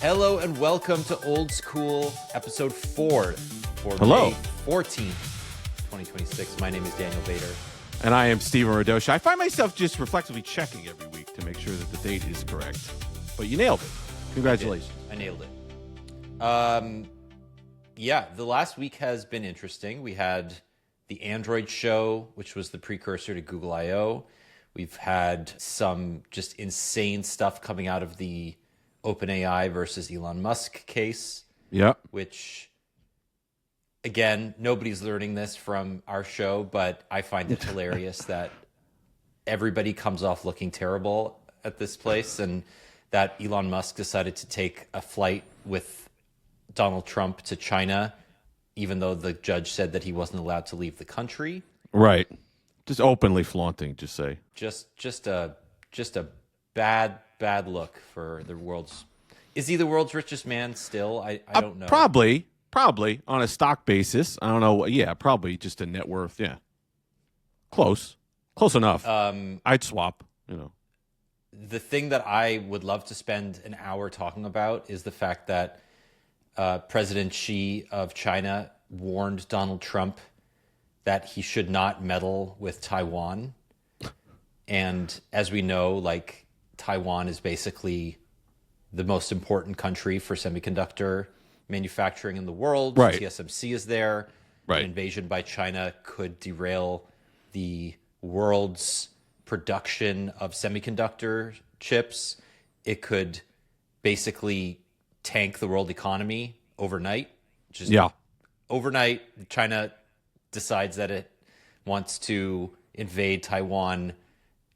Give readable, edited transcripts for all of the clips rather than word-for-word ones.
Hello and welcome to Old School episode 4 for Hello. May 14th, 2026. My name is Daniel Bader. And I am Steven Radosha. I find myself just reflectively checking every week to make sure that the date is correct. But you nailed it. Congratulations. I nailed it. Yeah, the last week has been interesting. We had the Android show, which was the precursor to Google I.O. We've had some just insane stuff coming out of the OpenAI versus Elon Musk case. Yep. Which, again, nobody's learning this from our show, but I find it hilarious that everybody comes off looking terrible at this place, and that Elon Musk decided to take a flight with Donald Trump to China, even though the judge said that he wasn't allowed to leave the country. Right. Just openly flaunting, just say. Just a bad look for the world's... Is he the world's richest man still? I don't know. Probably on a stock basis. I don't know. Yeah, probably just a net worth. Yeah. Close enough. I'd swap, The thing that I would love to spend an hour talking about is the fact that President Xi of China warned Donald Trump that he should not meddle with Taiwan. And as we know, Taiwan is basically the most important country for semiconductor manufacturing in the world. Right. TSMC is there. Right. An invasion by China could derail the world's production of semiconductor chips. It could basically tank the world economy overnight. Overnight, China decides that it wants to invade Taiwan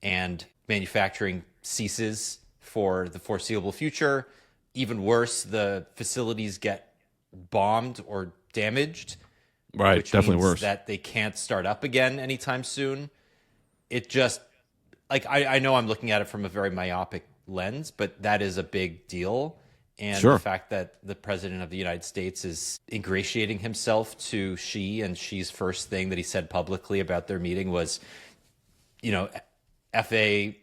and manufacturing ceases for the foreseeable future. Even worse, the facilities get bombed or damaged. Right, which definitely means worse. that they can't start up again anytime soon. It just, I know I'm looking at it from a very myopic lens, but that is a big deal. And Sure. The fact that the president of the United States is ingratiating himself to Xi, and Xi's first thing that he said publicly about their meeting was, FAFO,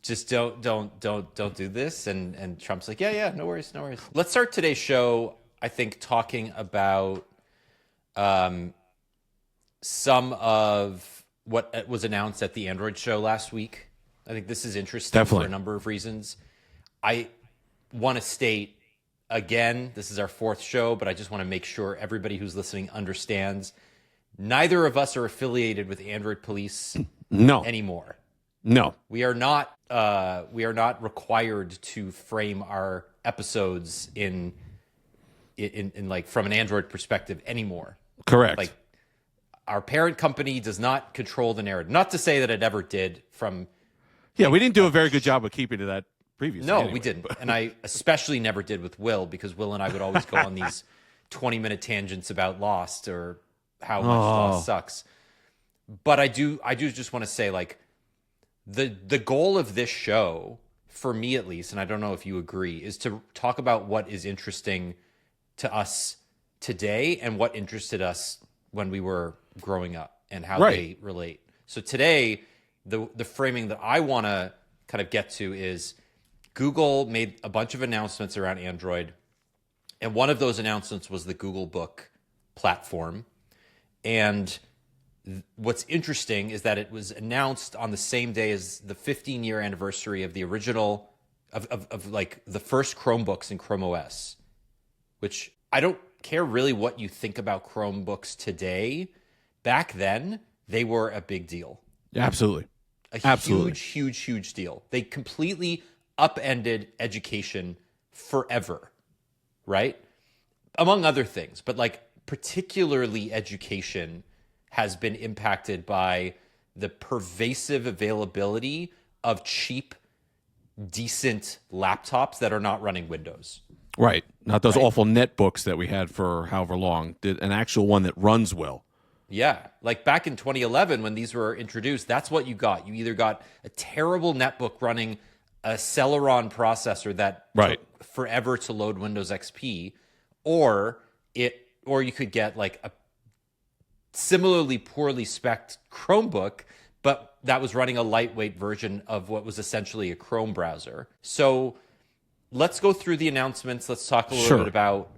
just don't do this. And Trump's like, yeah, no worries. Let's start today's show, I think, talking about some of what was announced at the Android show last week. I think this is interesting Definitely. for a number of reasons. I want to state, again, this is our 4th show, but I just want to make sure everybody who's listening understands neither of us are affiliated with Android Police anymore. No. We are not required to frame our episodes in from an Android perspective anymore. Correct. Our parent company does not control the narrative. Not to say that it ever did from... Yeah, we didn't do a very good job of keeping to that previously. No, anyway, we didn't. And I especially never did with Will, because Will and I would always go on these 20-minute tangents about Lost or how much Lost sucks. But I do just want to say, the goal of this show, for me at least, and I don't know if you agree, is to talk about what is interesting to us today and what interested us when we were growing up and how they relate. So today, the framing that I want to kind of get to is Google made a bunch of announcements around Android, and one of those announcements was the Googlebook platform. And what's interesting is that it was announced on the same day as the 15-year anniversary of the original of the first Chromebooks in Chrome OS, which I don't care really what you think about Chromebooks today. Back then, they were a big deal. Absolutely. Huge deal. They completely upended education forever, right? Among other things, but particularly education has been impacted by the pervasive availability of cheap, decent laptops that are not running Windows. Right. Not those awful netbooks that we had for however long. An actual one that runs well. Yeah. Back in 2011 when these were introduced, that's what you got. You either got a terrible netbook running a Celeron processor that took forever to load Windows XP, or you could get a similarly poorly spec'd Chromebook, but that was running a lightweight version of what was essentially a Chrome browser. So let's go through the announcements. Let's talk a little bit about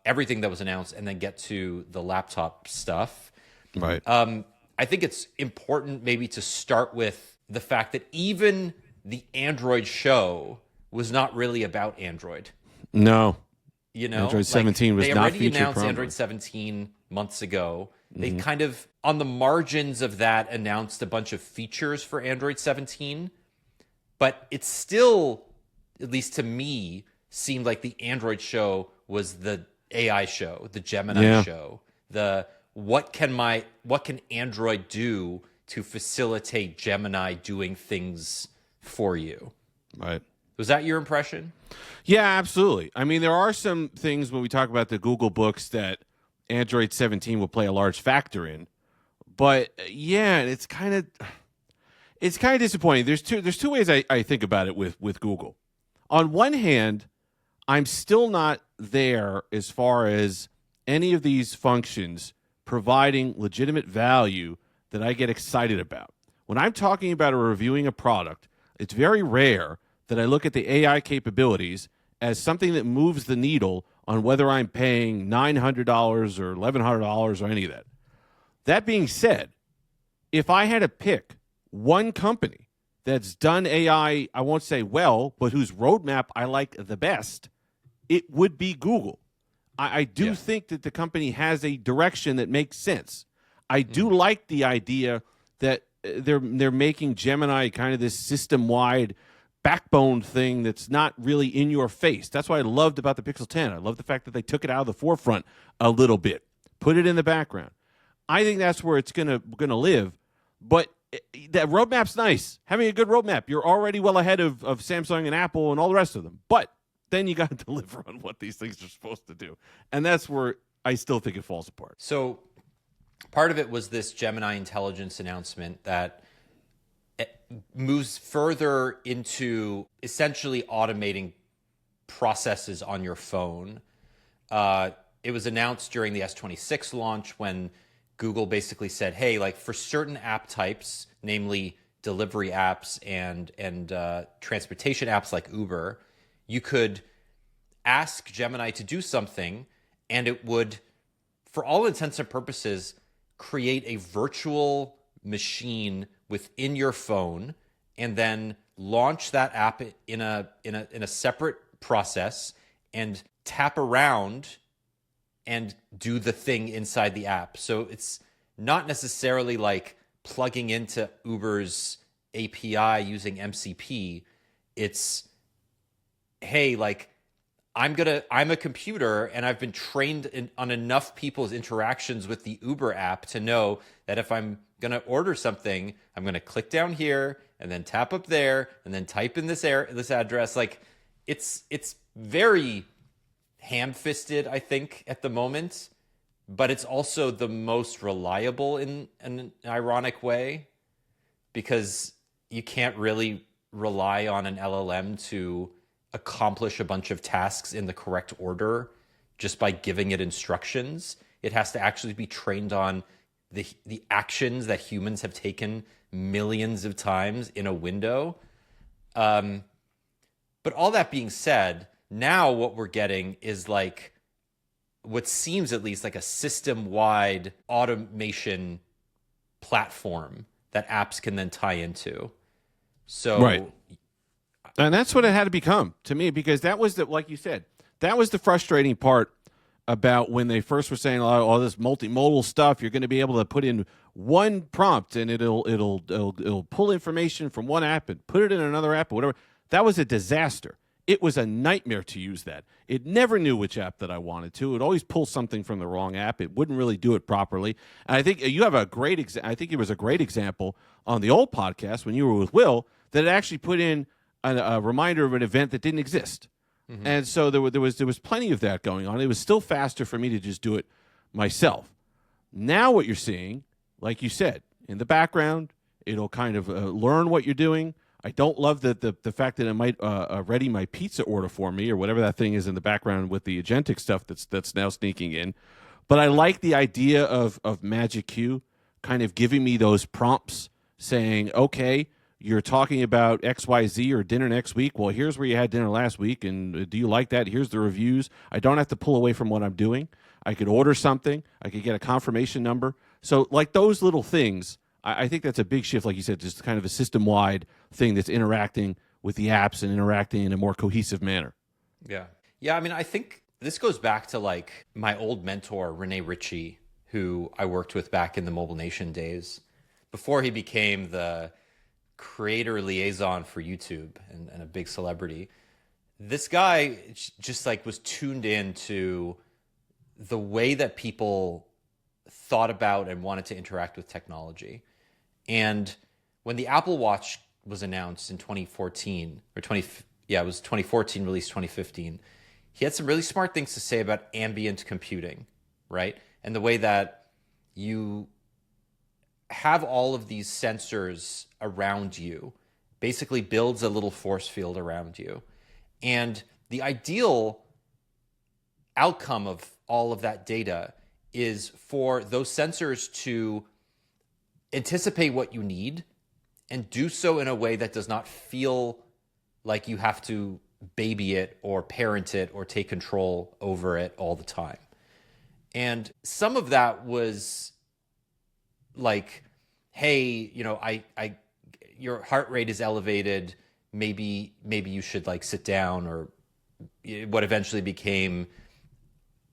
everything that was announced and then get to the laptop stuff. Right. I think it's important maybe to start with the fact that even the Android show was not really about Android. No. You know, Android 17 was not featured. They already announced Android 17 months ago. They kind of, on the margins of that, announced a bunch of features for Android 17. But it still, at least to me, seemed like the Android show was the AI show, the Gemini show. The what can Android do to facilitate Gemini doing things for you? Right. Was that your impression? Yeah, absolutely. I mean, there are some things when we talk about the Google books that Android 17 will play a large factor in. But yeah, it's kind of disappointing. There's two ways I think about it with Google. On one hand, I'm still not there as far as any of these functions providing legitimate value that I get excited about. When I'm talking about or reviewing a product, it's very rare that I look at the AI capabilities as something that moves the needle on whether I'm paying $900 or $1,100 or any of that. That being said, if I had to pick one company that's done AI, I won't say well, but whose roadmap I like the best, it would be Google. I do think that the company has a direction that makes sense. I do like the idea that they're making Gemini kind of this system-wide backbone thing that's not really in your face. That's what I loved about the Pixel 10. I love the fact that they took it out of the forefront a little bit, put it in the background. I think that's where it's gonna live. But that roadmap's nice. Having a good roadmap, you're already well ahead of Samsung and Apple and all the rest of them. But then you got to deliver on what these things are supposed to do, and that's where I still think it falls apart. So part of it was this Gemini intelligence announcement that moves further into essentially automating processes on your phone. It was announced during the S26 launch when Google basically said, hey, like for certain app types, namely delivery apps and transportation apps like Uber, you could ask Gemini to do something and it would, for all intents and purposes, create a virtual machine within your phone and then launch that app in a separate process and tap around and do the thing inside the app. So it's not necessarily like plugging into Uber's API using MCP. It's, hey, like I'm a computer and I've been trained on enough people's interactions with the Uber app to know that if I'm going to order something, I'm going to click down here and then tap up there and then type in this address. Like it's very ham-fisted, I think, at the moment, but it's also the most reliable in an ironic way because you can't really rely on an LLM to accomplish a bunch of tasks in the correct order just by giving it instructions. It has to actually be trained on the actions that humans have taken millions of times in a window. But all that being said, now what we're getting is like what seems at least like a system-wide automation platform that apps can then tie into. So, right. And that's what it had to become to me, because that was like you said, that was the frustrating part about when they first were saying all this multimodal stuff. You're going to be able to put in one prompt and it'll pull information from one app and put it in another app or whatever. That was a disaster. It was a nightmare to use that. It never knew which app that I wanted to. It always pulled something from the wrong app. It wouldn't really do it properly. And I think you have a great I think it was a great example on the old podcast when you were with Will that it actually put in a reminder of an event that didn't exist. Mm-hmm. And so there was plenty of that going on. It was still faster for me to just do it myself. Now what you're seeing, like you said, in the background, it'll kind of learn what you're doing. I don't love the fact that it might ready my pizza order for me or whatever that thing is in the background with the agentic stuff that's now sneaking in. But I like the idea of Magic Q kind of giving me those prompts saying, okay, you're talking about XYZ or dinner next week. Well, here's where you had dinner last week, and do you like that? Here's the reviews. I don't have to pull away from what I'm doing. I could order something. I could get a confirmation number. So, like those little things, I think that's a big shift, like you said, just kind of a system-wide thing that's interacting with the apps and interacting in a more cohesive manner. Yeah. Yeah, I mean, I think this goes back to like my old mentor, Rene Ritchie, who I worked with back in the Mobile Nation days, before he became the creator liaison for YouTube and a big celebrity. This guy just like was tuned in to the way that people thought about and wanted to interact with technology. And when the Apple Watch was announced in 2014 or 20, yeah, it was 2014, released 2015. He had some really smart things to say about ambient computing, right? And the way that you have all of these sensors around you basically builds a little force field around you. And the ideal outcome of all of that data is for those sensors to anticipate what you need and do so in a way that does not feel like you have to baby it or parent it or take control over it all the time. And some of that was like, hey, you know, your heart rate is elevated. Maybe you should like sit down, or what eventually became,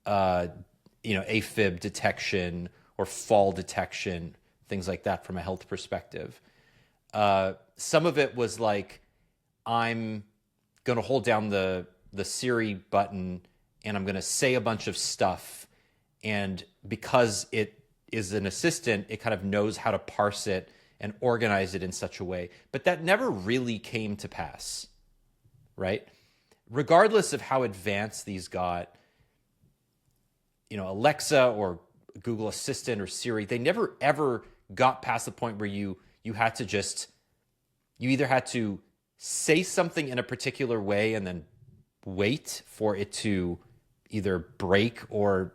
AFib detection or fall detection, things like that from a health perspective. Some of it was like, I'm going to hold down the Siri button and I'm going to say a bunch of stuff. And because it is an assistant, it kind of knows how to parse it and organize it in such a way. But that never really came to pass, right? Regardless of how advanced these got, Alexa or Google Assistant or Siri, they never ever got past the point where you either had to say something in a particular way and then wait for it to either break or,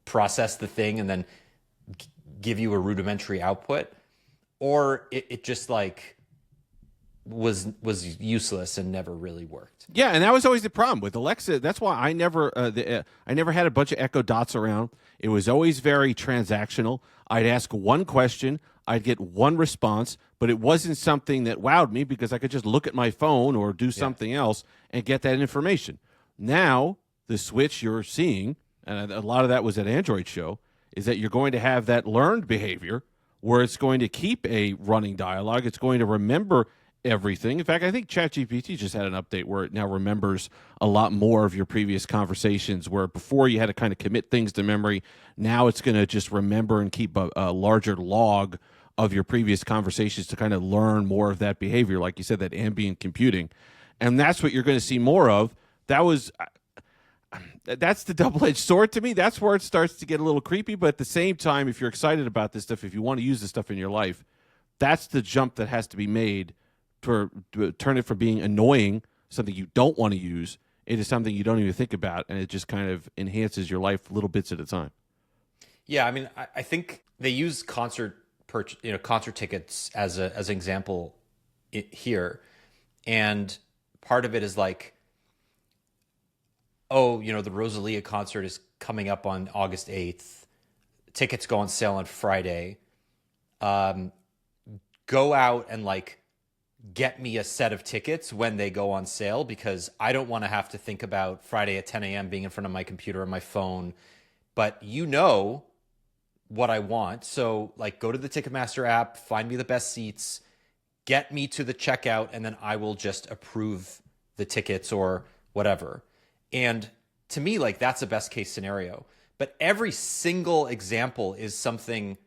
process the thing and then give you a rudimentary output, or it just like was useless and never really worked. Yeah, and that was always the problem with Alexa. That's why I never had a bunch of Echo Dots around. It was always very transactional. I'd ask one question, I'd get one response, but it wasn't something that wowed me because I could just look at my phone or do something else and get that information. Now, the switch you're seeing, and a lot of that was at Android show, is that you're going to have that learned behavior where it's going to keep a running dialogue. It's going to remember everything. In fact, I think ChatGPT just had an update where it now remembers a lot more of your previous conversations, where before you had to kind of commit things to memory. Now it's going to just remember and keep a larger log of your previous conversations to kind of learn more of that behavior, like you said, that ambient computing. And that's what you're going to see more of. That's the double-edged sword to me. That's where it starts to get a little creepy. But at the same time, if you're excited about this stuff, if you want to use this stuff in your life, that's the jump that has to be made to turn it from being annoying, something you don't want to use, into something you don't even think about, and it just kind of enhances your life little bits at a time. Yeah, I mean, I think they use concert tickets as an example here, and part of it is like, the Rosalia concert is coming up on August 8th. Tickets go on sale on Friday. Go out and like get me a set of tickets when they go on sale, because I don't want to have to think about Friday at 10 a.m. being in front of my computer or my phone. But what I want. So like go to the Ticketmaster app, find me the best seats, get me to the checkout, and then I will just approve the tickets or whatever. And to me, like that's a best case scenario. But every single example is something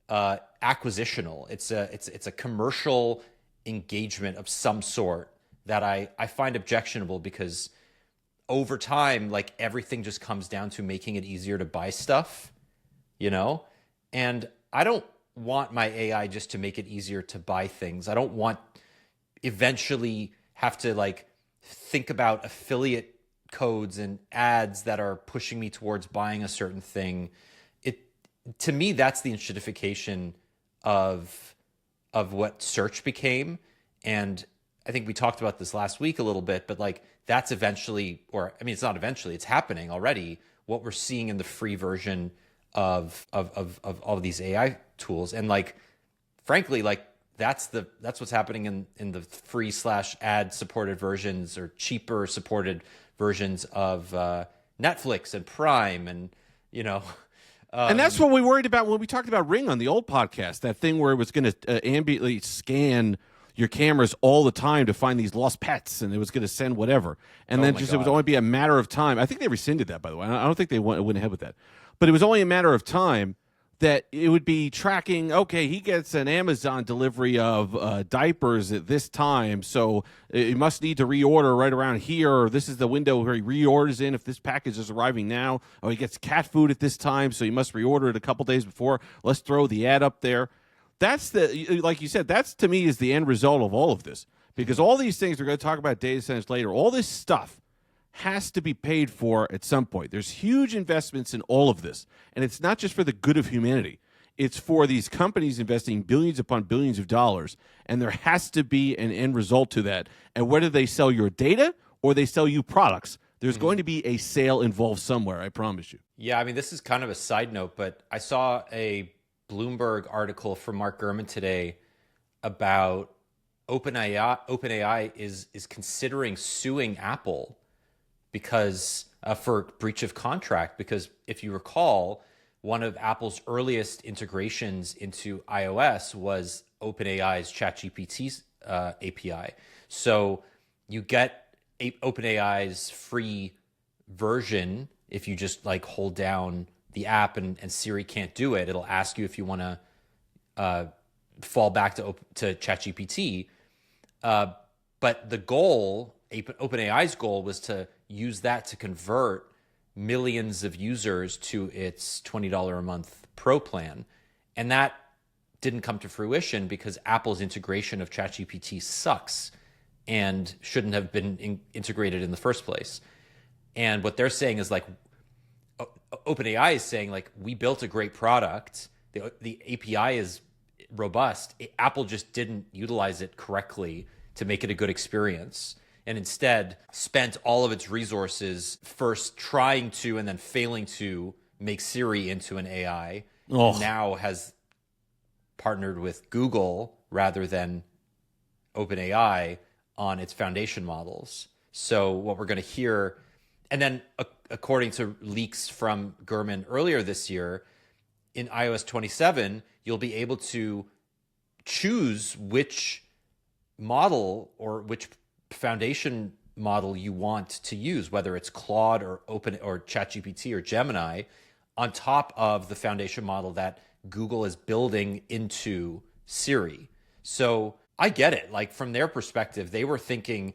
acquisitional. It's a commercial engagement of some sort that I find objectionable, because over time, like everything just comes down to making it easier to buy stuff, and I don't want my AI just to make it easier to buy things. I don't want eventually have to like think about affiliate codes and ads that are pushing me towards buying a certain thing. To me, that's the inshitification of what search became. And I think we talked about this last week a little bit, but like that's eventually, or I mean, it's not eventually, it's happening already. What we're seeing in the free version of all of these AI tools, and like, frankly, like that's what's happening in the free / ad supported versions or cheaper supported versions of Netflix and Prime, and you know. And that's what we worried about when we talked about Ring on the old podcast, that thing where it was going to ambiently scan your cameras all the time to find these lost pets, and it was going to send whatever. And then just it would only be a matter of time. I think they rescinded that, by the way. I don't think they went ahead with that. But it was only a matter of time that it would be tracking, okay, he gets an Amazon delivery of diapers at this time, so he must need to reorder right around here, or this is the window where he reorders in if this package is arriving now, or he gets cat food at this time, so he must reorder it a couple days before. Let's throw the ad up there. That's like you said, that's to me is the end result of all of this, because all these things, we're going to talk about data centers later, all this stuff has to be paid for at some point. There's huge investments in all of this, and it's not just for the good of humanity. It's for these companies investing billions upon billions of dollars, and there has to be an end result to that. And whether they sell your data or they sell you products, there's going to be a sale involved somewhere, I promise you. Yeah, I mean, this is kind of a side note, but I saw a Bloomberg article from Mark Gurman today about OpenAI. OpenAI is considering suing Apple because for breach of contract, because if you recall, one of Apple's earliest integrations into iOS was OpenAI's ChatGPT API. So you get OpenAI's free version. If you just like hold down the app and Siri can't do it, it'll ask you if you want to fall back to ChatGPT. But the goal, OpenAI's goal, was to use that to convert millions of users to its $20 a month Pro plan. And that didn't come to fruition because Apple's integration of ChatGPT sucks and shouldn't have been integrated in the first place. And what they're saying is like, OpenAI is saying like, we built a great product. The API is robust. Apple just didn't utilize it correctly to make it a good experience, and instead spent all of its resources first trying to and then failing to make Siri into an AI. And now has partnered with Google rather than OpenAI on its foundation models. So what we're going to hear, and then according to leaks from Gurman earlier this year, in iOS 27, you'll be able to choose which model or which foundation model you want to use, whether it's Claude or Open or ChatGPT or Gemini, on top of the foundation model that Google is building into Siri. So I get it. Like from their perspective, they were thinking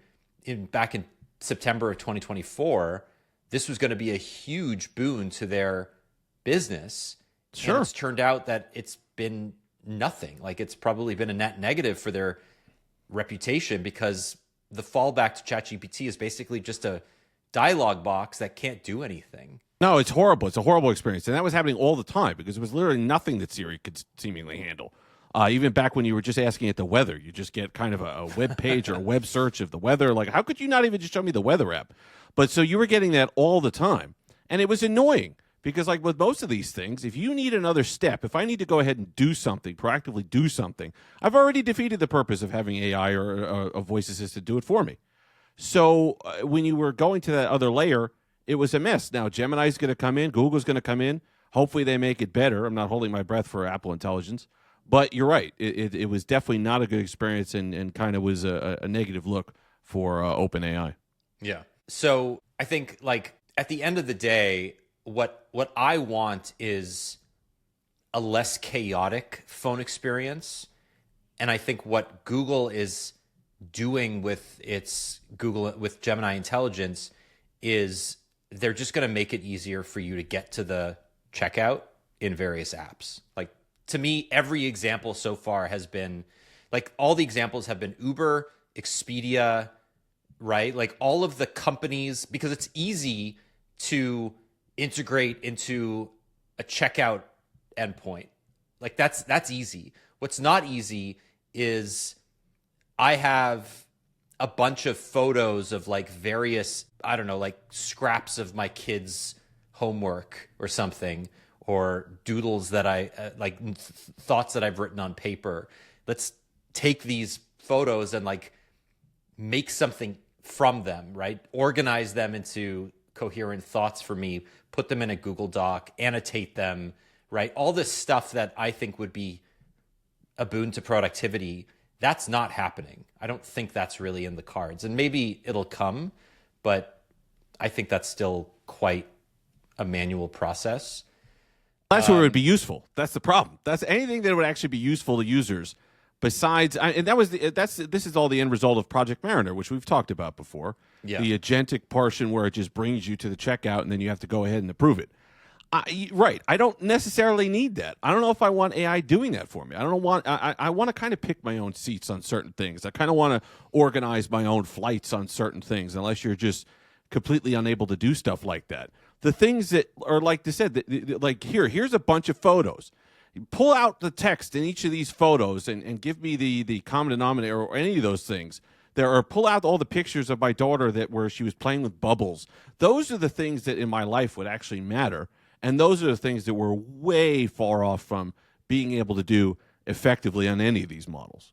back in September of 2024, this was going to be a huge boon to their business. Sure. And it's turned out that it's been nothing. Like it's probably been a net negative for their reputation, because the fallback to ChatGPT is basically just a dialogue box that can't do anything. No, it's horrible. It's a horrible experience. And that was happening all the time because it was literally nothing that Siri could seemingly handle. Even back when you were just asking it the weather, you just get kind of a web page or a web search of the weather. Like, how could you not even just show me the weather app? But so you were getting that all the time. And it was annoying because, like with most of these things, if you need another step, if I need to go ahead and do something, proactively do something, I've already defeated the purpose of having AI or a voice assistant do it for me. So when you were going to that other layer, it was a mess. Now, Gemini's going to come in. Google's going to come in. Hopefully they make it better. I'm not holding my breath for Apple Intelligence. But you're right. It was definitely not a good experience and kind of was a negative look for OpenAI. Yeah. So I think, like, at the end of the day, what I want is a less chaotic phone experience. And I think what Google is doing with with Gemini Intelligence is they're just going to make it easier for you to get to the checkout in various apps. Like, to me, every example so far has been, like, all the examples have been Uber, Expedia, right? Like all of the companies, because it's easy to integrate into a checkout endpoint. Like that's easy. What's not easy is I have a bunch of photos of like various, I don't know, like scraps of my kids' homework or something, or doodles that I thoughts that I've written on paper. Let's take these photos and like make something from them, right? Organize them into coherent thoughts for me, put them in a Google Doc, annotate them, right? All this stuff that I think would be a boon to productivity, that's not happening. I don't think that's really in the cards. And maybe it'll come, but I think that's still quite a manual process. That's where it would be useful. That's the problem. That's anything that would actually be useful to users. Besides, and this is all the end result of Project Mariner, which we've talked about before. Yeah. The agentic portion where it just brings you to the checkout, and then you have to go ahead and approve it. Right. I don't necessarily need that. I don't know if I want AI doing that for me. I don't want. I want to kind of pick my own seats on certain things. I kind of want to organize my own flights on certain things, unless you're just completely unable to do stuff like that. The things that are like they said, like here's a bunch of photos. Pull out the text in each of these photos and give me the common denominator or any of those things. Or pull out all the pictures of my daughter where she was playing with bubbles. Those are the things that in my life would actually matter. And those are the things that we're way far off from being able to do effectively on any of these models.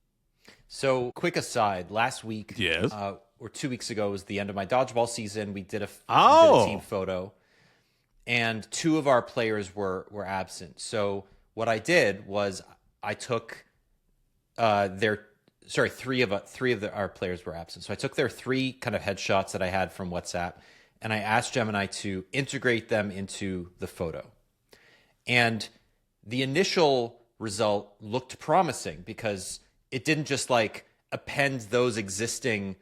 So, quick aside, last week, yes, or 2 weeks ago, was the end of my dodgeball season. We did a team photo, and 2 of our players were absent. So what I did was I took three of our players were absent. So I took their 3 kind of headshots that I had from WhatsApp, and I asked Gemini to integrate them into the photo. And the initial result looked promising because it didn't just like append those existing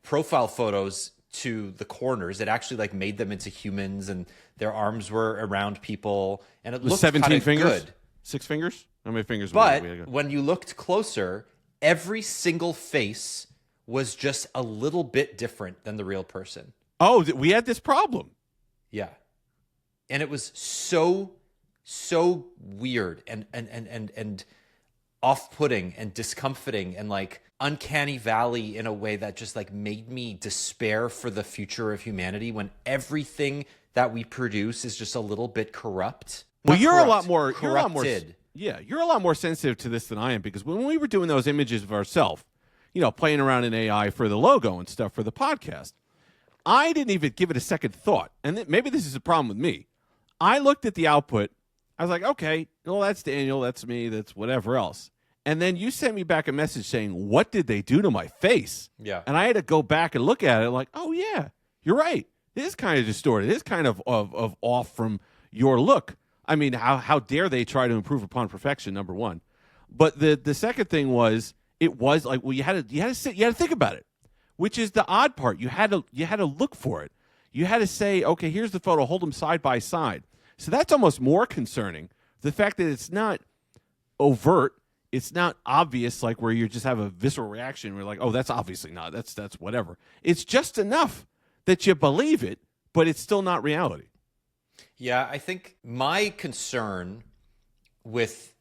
profile photos to the corners. It actually like made them into humans, and their arms were around people, and it looked 17 fingers? good. 6 fingers? How many fingers? But when you looked closer, every single face was just a little bit different than the real person. Oh, we had this problem. Yeah. And it was so weird and off-putting and discomforting and like uncanny valley in a way that just like made me despair for the future of humanity when everything that we produce is just a little bit corrupt. Well, Not you're corrupt, a lot more corrupted. You're a lot more sensitive to this than I am, because when we were doing those images of ourselves, playing around in AI for the logo and stuff for the podcast, I didn't even give it a second thought. And maybe this is a problem with me. I looked at the output. I was like, okay, well, that's Daniel, that's me, that's whatever else. And then you sent me back a message saying, what did they do to my face? Yeah. And I had to go back and look at it like, oh, yeah, you're right. It is kind of distorted. It is kind of off from your look. I mean, how dare they try to improve upon perfection, number one. But the second thing was, it was like, well, you had to think about it, which is the odd part. You had to look for it. You had to say, okay, here's the photo, hold them side by side. So that's almost more concerning. The fact that it's not overt, it's not obvious, like where you just have a visceral reaction. We're like, oh, that's obviously not. That's whatever. It's just enough that you believe it, but it's still not reality. Yeah, I think my concern with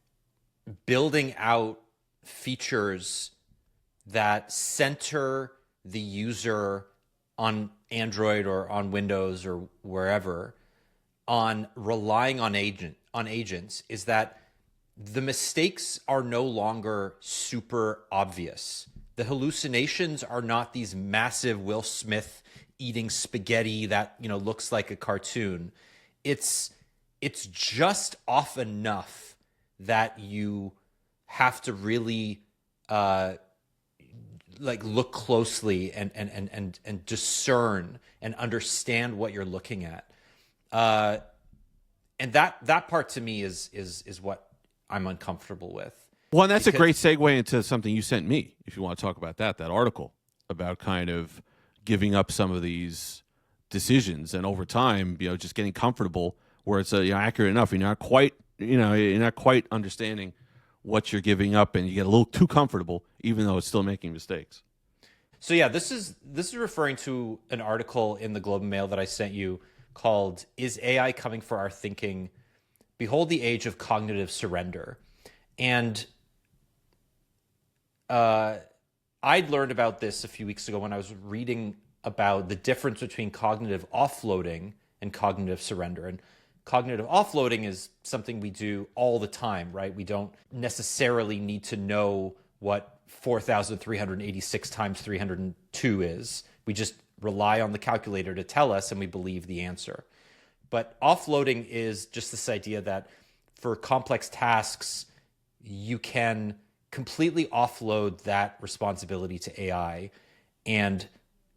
building out features that center the user on Android or on Windows or wherever on relying on agents is that the mistakes are no longer super obvious. The hallucinations are not these massive Will Smith eating spaghetti that, looks like a cartoon. It's just off enough that you have to really look closely and discern and understand what you're looking at. And that part to me is what I'm uncomfortable with. Well, and that's a great segue into something you sent me, if you want to talk about that article about kind of giving up some of these decisions and over time, just getting comfortable where it's accurate enough. You're not quite understanding what you're giving up, and you get a little too comfortable, even though it's still making mistakes. So yeah, this is referring to an article in the Globe and Mail that I sent you called "Is AI Coming for Our Thinking? Behold the Age of Cognitive Surrender." And I'd learned about this a few weeks ago when I was reading about the difference between cognitive offloading and cognitive surrender. And cognitive offloading is something we do all the time, right? We don't necessarily need to know what 4,386 times 302 is. We just rely on the calculator to tell us, and we believe the answer. But offloading is just this idea that for complex tasks, you can completely offload that responsibility to AI and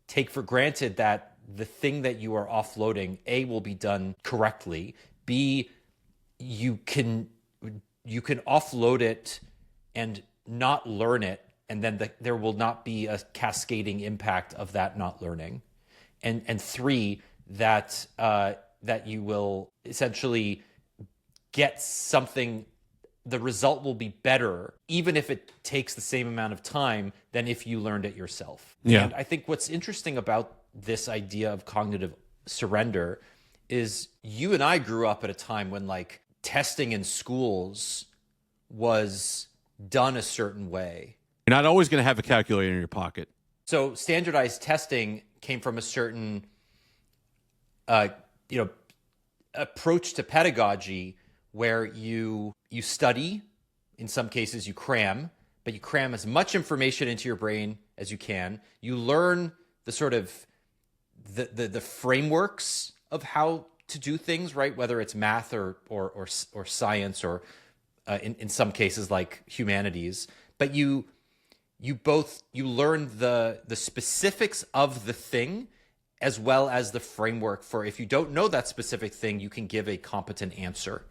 take for granted that the thing that you are offloading, A, will be done correctly, B, you can offload it and not learn it, and then there will not be a cascading impact of that not learning, and three, that you will essentially get something. The result will be better, even if it takes the same amount of time than if you learned it yourself. Yeah. And I think what's interesting about this idea of cognitive surrender is you and I grew up at a time when like testing in schools was done a certain way. You're not always going to have a calculator in your pocket. So standardized testing came from a certain approach to pedagogy where you study, in some cases you cram, but you cram as much information into your brain as you can. You learn the sort of the frameworks of how to do things, right? Whether it's math or science or in some cases like humanities, but you learn the specifics of the thing as well as the framework for if you don't know that specific thing, you can give a competent answer.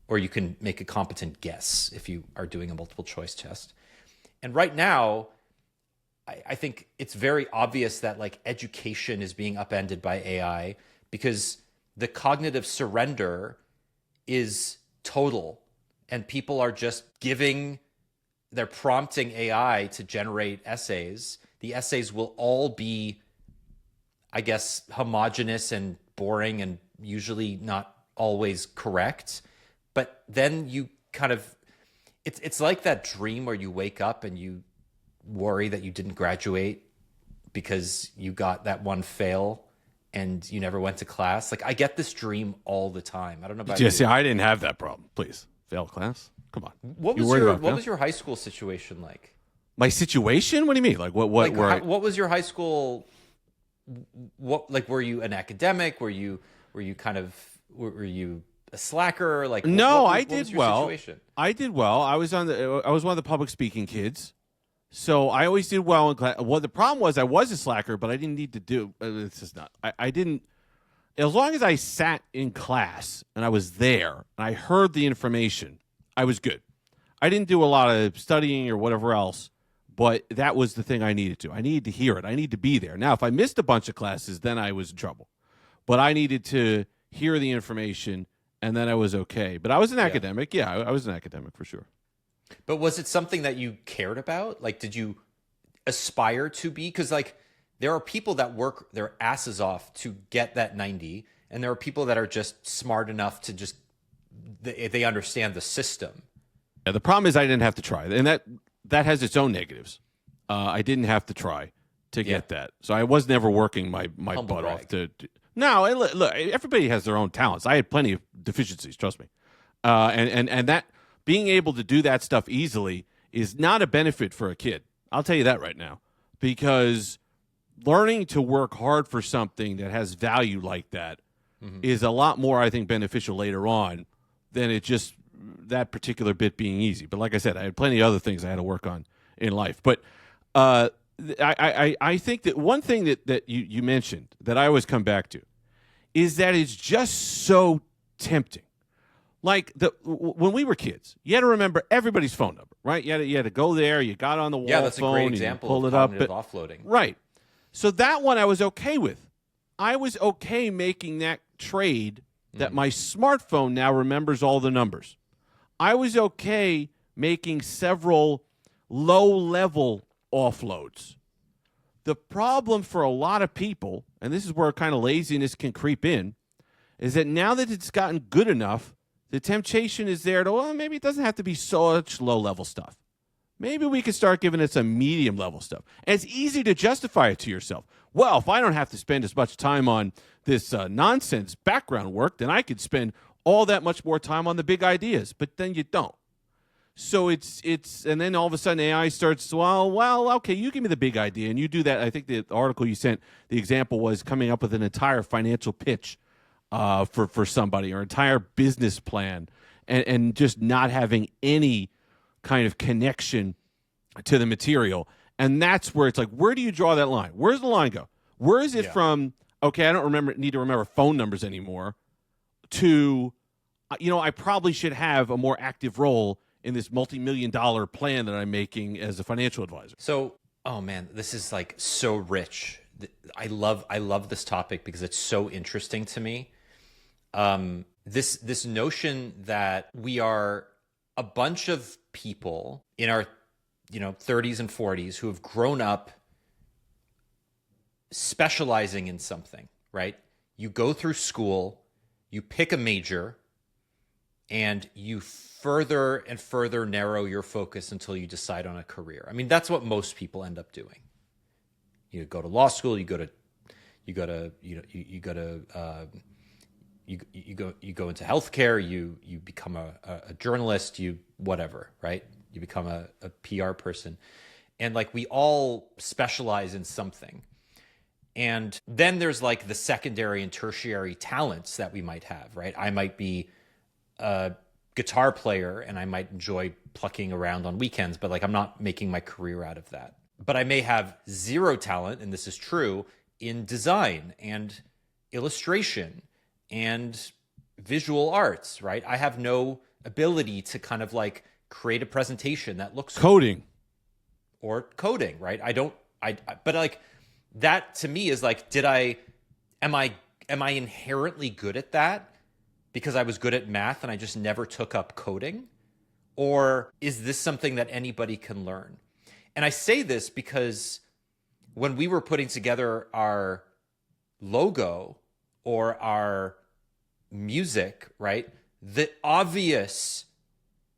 Or you can make a competent guess if you are doing a multiple choice test. And right now, I think it's very obvious that like education is being upended by AI because the cognitive surrender is total and people are just they're prompting AI to generate essays. The essays will all be, I guess, homogeneous and boring and usually not always correct. But then you kind of, it's like that dream where you wake up and you worry that you didn't graduate because you got that one fail and you never went to class. Like I get this dream all the time. I don't know about you. See, I didn't have that problem. Please, fail class. Come on. What was your high school situation like? My situation? What do you mean? Like what? What was your high school? What were you an academic? Were you a slacker? Like no, what I did was your well. Situation? I did well. I was one of the public speaking kids, so I always did well in class. Well, the problem was I was a slacker, but I didn't need to do. It's just not. I didn't. As long as I sat in class and I was there and I heard the information, I was good. I didn't do a lot of studying or whatever else, but that was the thing I needed to. I needed to hear it. I needed to be there. Now, if I missed a bunch of classes, then I was in trouble. But I needed to hear the information. And then I was okay. But I was an academic. Yeah, I was an academic for sure. But was it something that you cared about? Like, did you aspire to be? Because, like, there are people that work their asses off to get that 90. And there are people that are just smart enough to just, they understand the system. Yeah, the problem is I didn't have to try. And that has its own negatives. I didn't have to try to get that. So I was never working my butt off to no, look, everybody has their own talents. I had plenty of deficiencies, trust me. And that being able to do that stuff easily is not a benefit for a kid. I'll tell you that right now. Because learning to work hard for something that has value like that is a lot more, I think, beneficial later on than it just that particular bit being easy. But like I said, I had plenty of other things I had to work on in life. But I think that one thing that you mentioned that I always come back to is that it's just so tempting. Like when we were kids, you had to remember everybody's phone number, right? You had to go there. You got on the wall that's phone. A great example pull of it up, cognitive offloading. Right. So that one I was okay with. I was okay making that trade that my smartphone now remembers all the numbers. I was okay making several low-level offloads. The problem for a lot of people, and this is where kind of laziness can creep in, is that now that it's gotten good enough the temptation is there to, well, maybe it doesn't have to be such low-level stuff. Maybe we could start giving it some medium-level stuff. And it's easy to justify it to yourself. Well, if I don't have to spend as much time on this nonsense background work, then I could spend all that much more time on the big ideas. But then you don't. So it's and then all of a sudden AI starts, well, okay, you give me the big idea, and you do that. I think the article you sent, the example was coming up with an entire financial pitch for somebody, or entire business plan, and just not having any kind of connection to the material. And that's where it's like, where do you draw that line? Where's the line go? Where is it from, okay, I don't need to remember phone numbers anymore, to, I probably should have a more active role in this multi-million-dollar plan that I'm making as a financial advisor. So, oh man, this is like so rich. I love this topic because it's so interesting to me. This notion that we are a bunch of people in our 30s and 40s who have grown up specializing in something, right? You go through school, you pick a major, and you further and further narrow your focus until you decide on a career. I mean, that's what most people end up doing. You go to law school, you go into healthcare, you become a journalist, you whatever, right? You become a PR person. And like, we all specialize in something. And then there's like the secondary and tertiary talents that we might have, right? I might be a guitar player and I might enjoy plucking around on weekends, but like, I'm not making my career out of that. But I may have zero talent, and this is true, in design and illustration and visual arts, right? I have no ability to kind of like create a presentation that looks coding or coding, right? But like, that to me is like, am I inherently good at that because I was good at math and I just never took up coding? Or is this something that anybody can learn? And I say this because when we were putting together our logo or our music, right, the obvious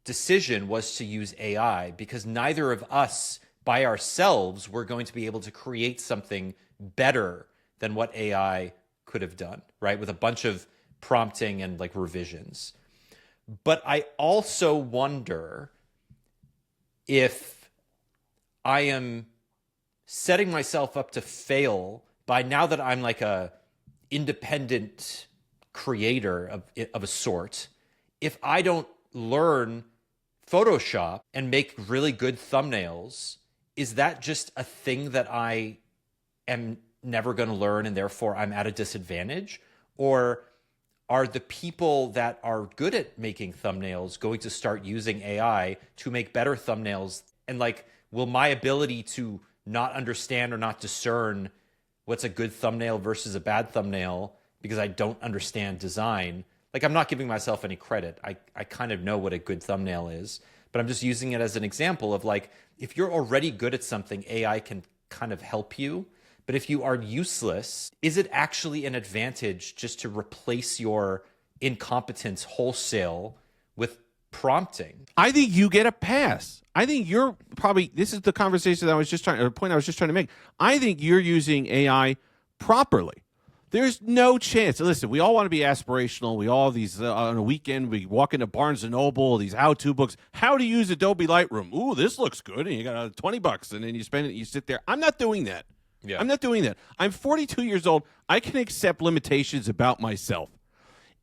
decision was to use AI, because neither of us by ourselves were going to be able to create something better than what AI could have done, right, with a bunch of prompting and like revisions. But I also wonder if I am setting myself up to fail by, now that I'm like a independent creator of a sort, if I don't learn Photoshop and make really good thumbnails, is that just a thing that I am never going to learn and therefore I'm at a disadvantage? Or are the people that are good at making thumbnails going to start using AI to make better thumbnails? And like, will my ability to not understand or not discern what's a good thumbnail versus a bad thumbnail because I don't understand design, like, I'm not giving myself any credit. I kind of know what a good thumbnail is, but I'm just using it as an example of like, if you're already good at something, AI can kind of help you. But if you are useless, is it actually an advantage just to replace your incompetence wholesale with prompting? I think you get a pass. I think you're probably, this is the conversation that I was just trying, or the point I was just trying to make. I think you're using AI properly. There's no chance. Listen, we all want to be aspirational. We all, these, on a weekend, we walk into Barnes & Noble, these how-to books, how to use Adobe Lightroom. Ooh, this looks good. And you got $20 and then you spend it, you sit there. I'm not doing that. Yeah. I'm not doing that. I'm 42 years old. I can accept limitations about myself.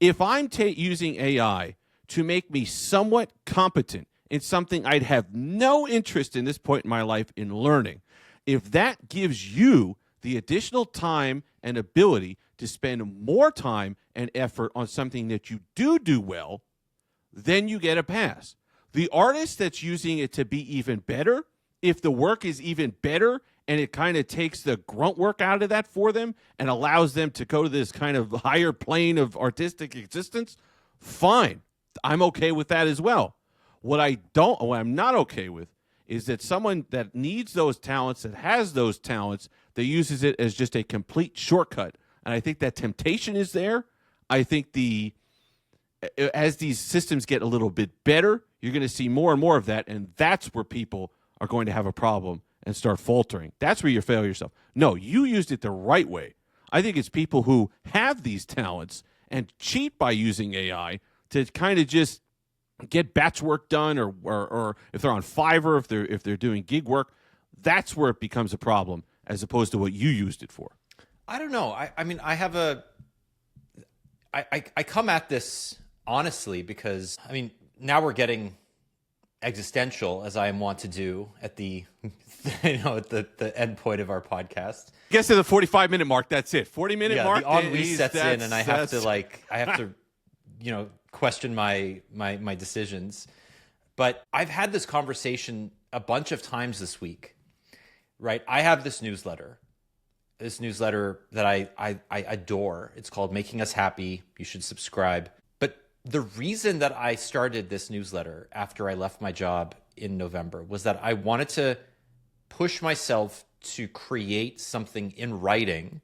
If I'm using AI to make me somewhat competent in something I'd have no interest in this point in my life in learning, if that gives you the additional time and ability to spend more time and effort on something that you do well, then you get a pass. The artist that's using it to be even better, if the work is even better and it kind of takes the grunt work out of that for them and allows them to go to this kind of higher plane of artistic existence, fine. I'm okay with that as well. What I'm not okay with is that someone that needs those talents, that has those talents, that uses it as just a complete shortcut. And I think that temptation is there. I think as these systems get a little bit better, you're going to see more and more of that, and that's where people are going to have a problem and start faltering. That's where you fail yourself. No, you used it the right way. I think it's people who have these talents and cheat by using AI to kind of just get batch work done, or if they're on Fiverr, if they're doing gig work, that's where it becomes a problem as opposed to what you used it for. I don't know. I mean, I come at this honestly because, I mean, now we're getting existential, as I am wont to do at the at the end point of our podcast. Gets to the 45-minute mark. That's it. 40-minute mark. The ennui sets in, and I have to question my decisions. But I've had this conversation a bunch of times this week. Right, I have this newsletter that I adore. It's called Making Us Happy. You should subscribe. But the reason that I started this newsletter after I left my job in November was that I wanted to push myself to create something in writing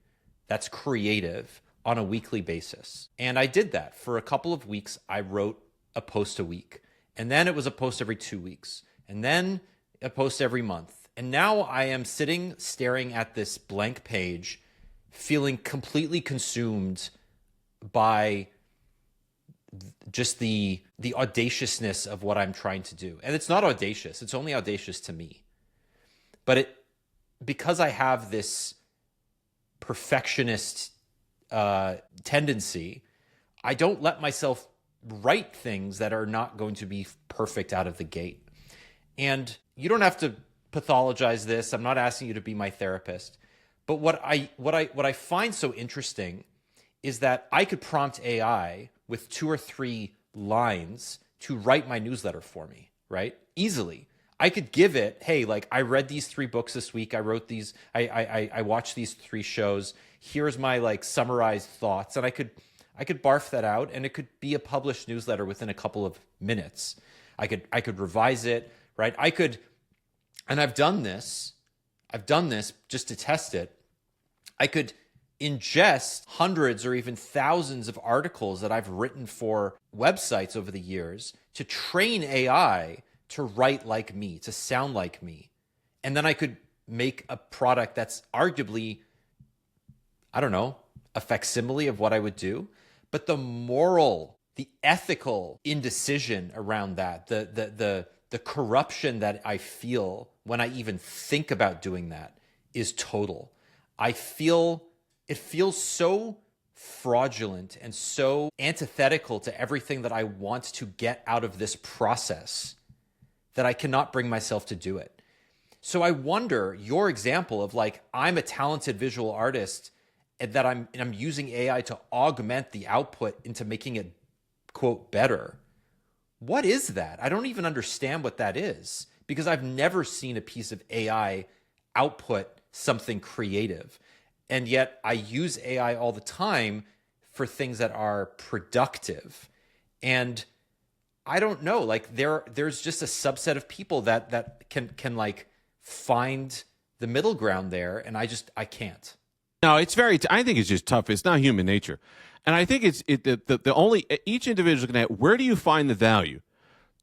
that's creative on a weekly basis. And I did that. For a couple of weeks, I wrote a post a week. And then it was a post every 2 weeks. And then a post every month. And now I am sitting staring at this blank page, feeling completely consumed by just the audaciousness of what I'm trying to do. And it's not audacious. It's only audacious to me. But because I have this perfectionist tendency, I don't let myself write things that are not going to be perfect out of the gate. And you don't have to pathologize this. I'm not asking you to be my therapist. But what I find so interesting is that I could prompt AI with 2 or 3 lines to write my newsletter for me, right? Easily. I could give it, hey, like, I read these 3 books this week. I wrote these, I watched these 3 shows. Here's my like summarized thoughts. And I could barf that out, and it could be a published newsletter within a couple of minutes. I could revise it, right? And I've done this just to test it. I could ingest hundreds or even thousands of articles that I've written for websites over the years to train AI to write like me, to sound like me. And then I could make a product that's arguably, I don't know, a facsimile of what I would do. But the moral, the ethical indecision around that, the corruption that I feel when I even think about doing that is total. It feels so fraudulent and so antithetical to everything that I want to get out of this process that I cannot bring myself to do it. So I wonder, your example of like, I'm a talented visual artist and that I'm using AI to augment the output into making it, quote, better. What is that? I don't even understand what that is, because I've never seen a piece of AI output something creative. And yet I use AI all the time for things that are productive. And I don't know, like there's just a subset of people that can like find the middle ground there, and I can't. No, it's I think it's just tough. It's not human nature. And I think the only, each individual can ask, where do you find the value?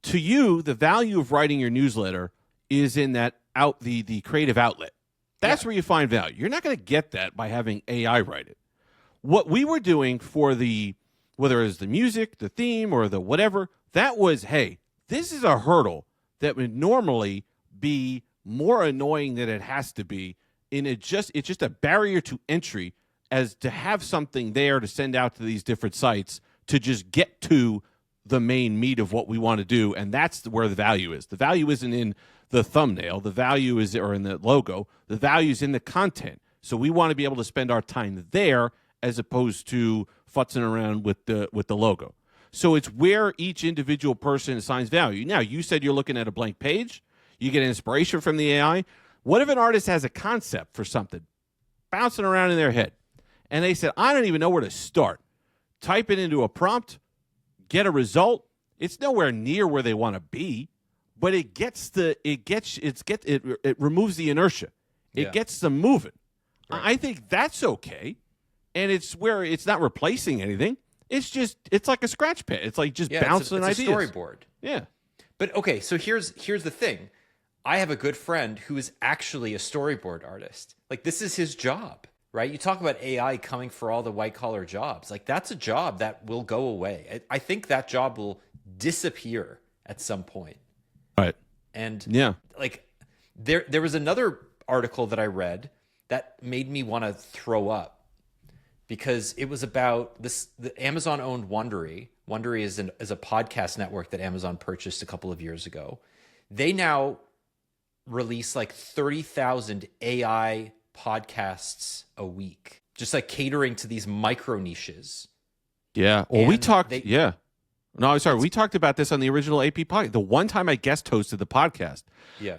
To you, the value of writing your newsletter is in that the creative outlet. That's where you find value. You're not going to get that by having AI write it. What we were doing for whether it was the music, the theme, or the whatever, that was, hey, this is a hurdle that would normally be more annoying than it has to be. And it's just a barrier to entry, as to have something there to send out to these different sites to just get to the main meat of what we want to do. And that's where the value is. The value isn't in the thumbnail. The value is, or in the logo. The value is in the content. So we want to be able to spend our time there as opposed to futzing around with the logo. So it's where each individual person assigns value. Now, you said you're looking at a blank page. You get inspiration from the AI. What if an artist has a concept for something bouncing around in their head, and they said, I don't even know where to start. Type it into a prompt, get a result. It's nowhere near where they want to be, but it removes the inertia. It gets them moving. Right. I think that's okay. And it's where it's not replacing anything. it's like a scratch pad. It's like just bouncing it's ideas. a storyboard. Yeah. But okay, so here's the thing. I have a good friend who is actually a storyboard artist. Like, this is his job, right? You talk about AI coming for all the white collar jobs. Like, that's a job that will go away. I think that job will disappear at some point. Right. And yeah, like there was another article that I read that made me want to throw up, because it was about the Amazon owned Wondery. Wondery is a podcast network that Amazon purchased a couple of years ago. They now release like 30,000 AI podcasts a week, just like catering to these micro niches. Yeah. Well, we talked. Yeah. No, I'm sorry. We talked about this on the original AP podcast. The one time I guest hosted the podcast,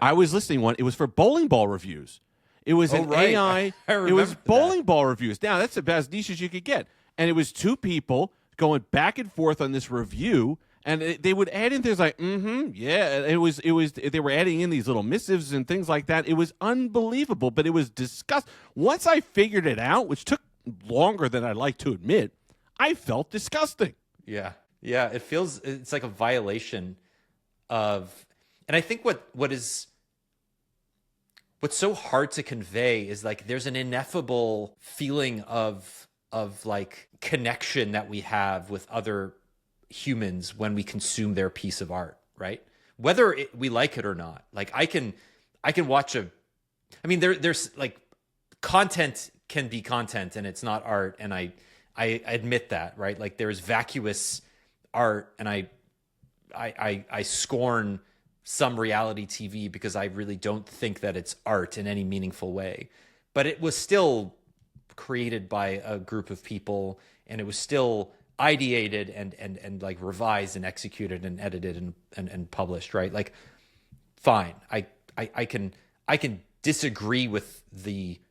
I was listening one. It was for bowling ball reviews. It was an AI. It was bowling ball reviews. Now, that's about as niche as you could get. And it was two people going back and forth on this review. And they would add in things like, yeah. It was. They were adding in these little missives and things like that. It was unbelievable, but it was disgusting. Once I figured it out, which took longer than I'd like to admit, I felt disgusting. Yeah. Yeah. It's like a violation of, and I think what's so hard to convey is like, there's an ineffable feeling of like connection that we have with other humans when we consume their piece of art, right? Whether we like it or not. Like I can watch there's like, content can be content and it's not art. And I admit that, right? Like there's vacuous art, and I scorn some reality TV because I really don't think that it's art in any meaningful way. But it was still created by a group of people, and it was still ideated and like revised and executed and edited and published, right? Like, fine. I can disagree with the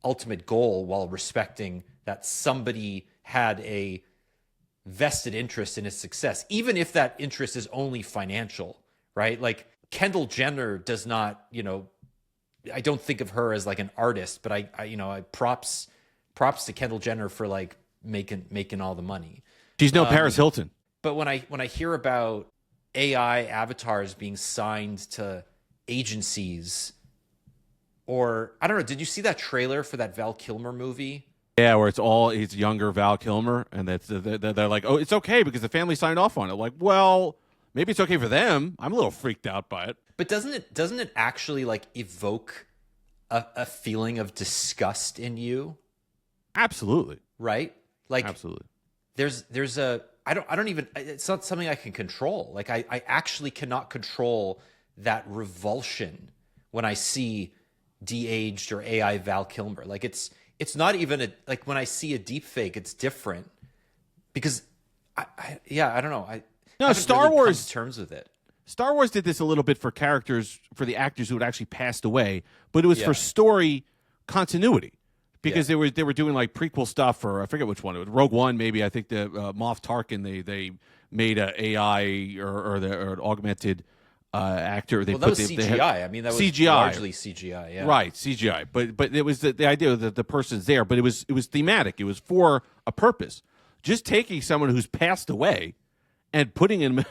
ultimate goal while respecting that somebody had a vested interest in its success, even if that interest is only financial, right? Like Kendall Jenner does not, I don't think of her as like an artist, but I props to Kendall Jenner for like making all the money. She's no Paris Hilton. But when I hear about AI avatars being signed to agencies, or I don't know, did you see that trailer for that Val Kilmer movie? Yeah, where it's younger Val Kilmer, and they're like, oh, it's okay because the family signed off on it. Like, well, maybe it's okay for them. I'm a little freaked out by it. But doesn't it actually like evoke a feeling of disgust in you? Absolutely. Right? Like, absolutely. There's a I don't even, it's not something I can control. Like I actually cannot control that revulsion when I see de-aged or AI Val Kilmer. Like it's not even like when I see a deep fake, it's different because I don't know. I Star Wars come to terms with it. Star Wars did this a little bit for the actors who had actually passed away, but it was for story continuity. Because they were doing like prequel stuff, or I forget which one it was, Rogue One maybe. I think the Moff Tarkin they made a AI or an augmented actor. That was CGI. That was CGI. Largely CGI. Yeah, right, CGI. But it was the idea that the person's there, but it was thematic. It was for a purpose. Just taking someone who's passed away and putting him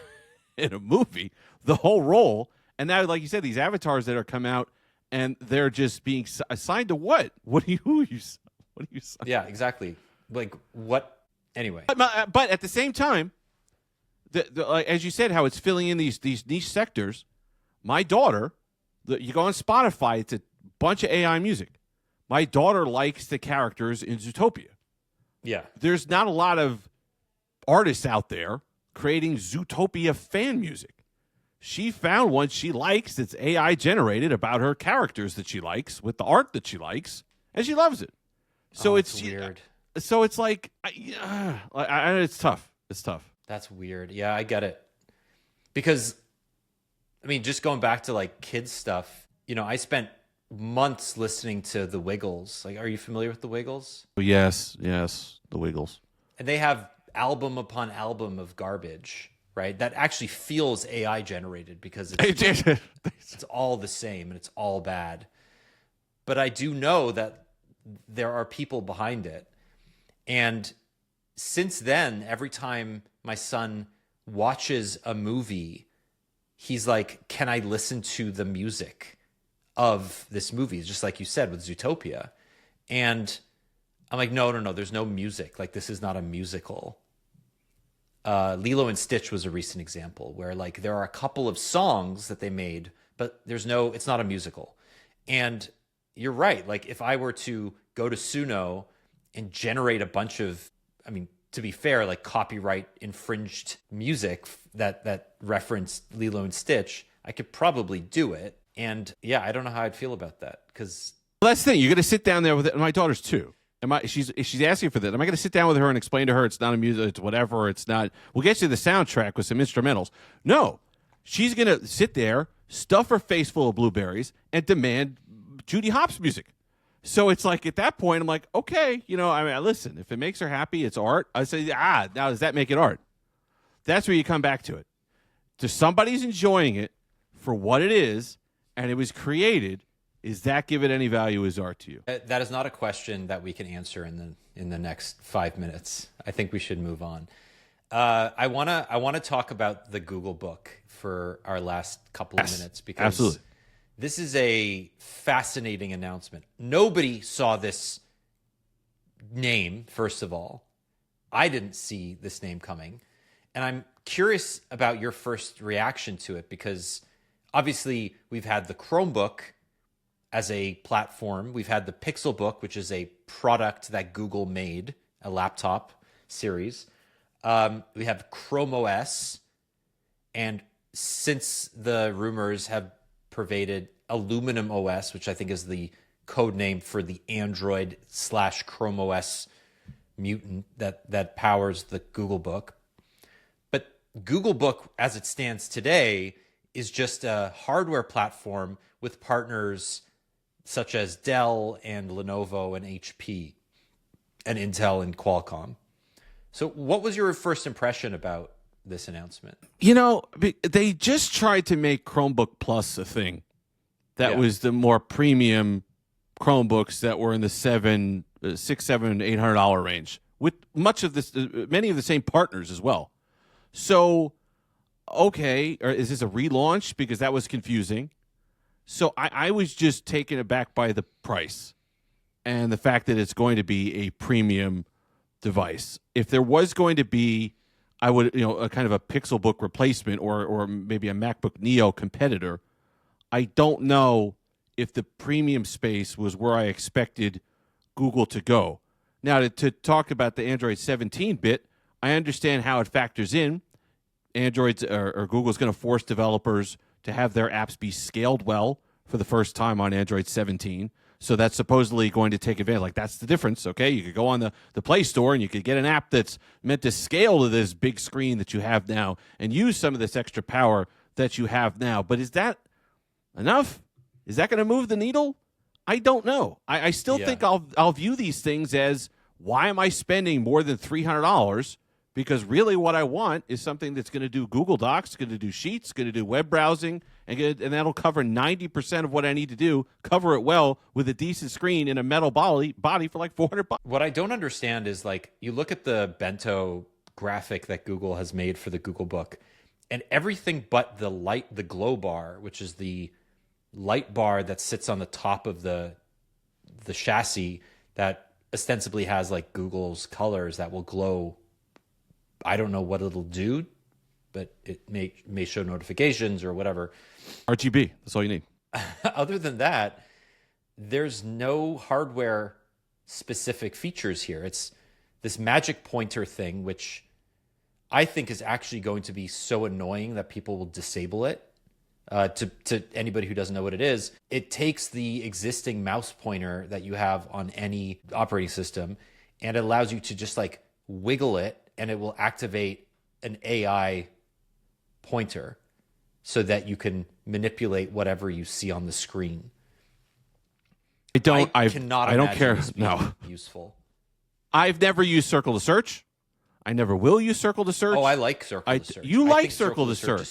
in a movie, the whole role, and now, like you said, these avatars that are come out. And they're just being assigned to what? What are you? Yeah, exactly. Like what? Anyway. But at the same time, as you said, how it's filling in these niche sectors. My daughter, you go on Spotify, it's a bunch of AI music. My daughter likes the characters in Zootopia. Yeah. There's not a lot of artists out there creating Zootopia fan music. She found one she likes that's AI generated about her characters that she likes with the art that she likes, and she loves it. So it's weird. So it's like, it's tough. It's tough. That's weird. Yeah, I get it. Because, just going back to like kids stuff, I spent months listening to the Wiggles. Like, are you familiar with the Wiggles? Yes, the Wiggles. And they have album upon album of garbage. Right, that actually feels AI generated because it's all the same and it's all bad. But I do know that there are people behind it, and since then, every time my son watches a movie, he's like, can I listen to the music of this movie? Just like you said with Zootopia. And I'm like, no, there's no music. Like, this is not a musical. Lilo and Stitch was a recent example where like there are a couple of songs that they made, but it's not a musical. And you're right. Like if I were to go to Suno and generate a bunch of, I mean, to be fair, like copyright infringed music that referenced Lilo and Stitch, I could probably do it. And yeah, I don't know how I'd feel about that because that's the thing. You're going to sit down there with it. My daughter's 2. She's asking for that. Am I going to sit down with her and explain to her it's not a music, it's whatever, it's not. We'll get you the soundtrack with some instrumentals. No, she's going to sit there, stuff her face full of blueberries, and demand Judy Hopps music. So it's like at that point, I'm like, okay, I mean, listen, if it makes her happy, it's art. I say, now does that make it art? That's where you come back to it. If somebody's enjoying it for what it is, and it was created. Is that give it any value as art to you? That is not a question that we can answer in the next 5 minutes. I think we should move on. I wanna talk about the Googlebook for our last couple of minutes because absolutely. This is a fascinating announcement. Nobody saw this name, first of all. I didn't see this name coming. And I'm curious about your first reaction to it because obviously we've had the Chromebook as a platform. We've had the Pixelbook, which is a product that Google made, a laptop series. We have Chrome OS. And since the rumors have pervaded Aluminum OS, which I think is the code name for the Android/Chrome OS mutant that powers the Googlebook. But Googlebook, as it stands today, is just a hardware platform with partners such as Dell and Lenovo and HP and Intel and Qualcomm. So what was your first impression about this announcement? They just tried to make Chromebook Plus a thing. That was the more premium Chromebooks that were in the $600, $700, $800 range with much of this, many of the same partners as well. So, okay, or is this a relaunch? Because that was confusing. So I was just taken aback by the price and the fact that it's going to be a premium device. If there was going to be, I would, a kind of a Pixelbook replacement or maybe a MacBook Neo competitor, I don't know if the premium space was where I expected Google to go. Now, to talk about the Android 17 bit, I understand how it factors in. Android's or Google's going to force developers to have their apps be scaled well for the first time on Android 17. So that's supposedly going to take advantage. Like, that's the difference, okay? You could go on the Play Store and you could get an app that's meant to scale to this big screen that you have now and use some of this extra power that you have now. But is that enough? Is that going to move the needle? I don't know. I still think I'll view these things as, why am I spending more than $300? Because really what I want is something that's going to do Google Docs, going to do Sheets, going to do web browsing, and that'll cover 90% of what I need to do, cover it well with a decent screen and a metal body for like $400. What I don't understand is, like, you look at the bento graphic that Google has made for the Googlebook, and everything but the glow bar, which is the light bar that sits on the top of the chassis that ostensibly has like Google's colors that will glow. I don't know what it'll do, but it may show notifications or whatever. RGB, that's all you need. Other than that, there's no hardware specific features here. It's this magic pointer thing, which I think is actually going to be so annoying that people will disable it. To anybody who doesn't know what it is, it takes the existing mouse pointer that you have on any operating system and it allows you to just like wiggle it, and it will activate an AI pointer so that you can manipulate whatever you see on the screen. I don't care. This no, useful. I've never used Circle to Search. I never will use Circle to Search. Oh, I like Circle to Search. You like Circle to Search? Is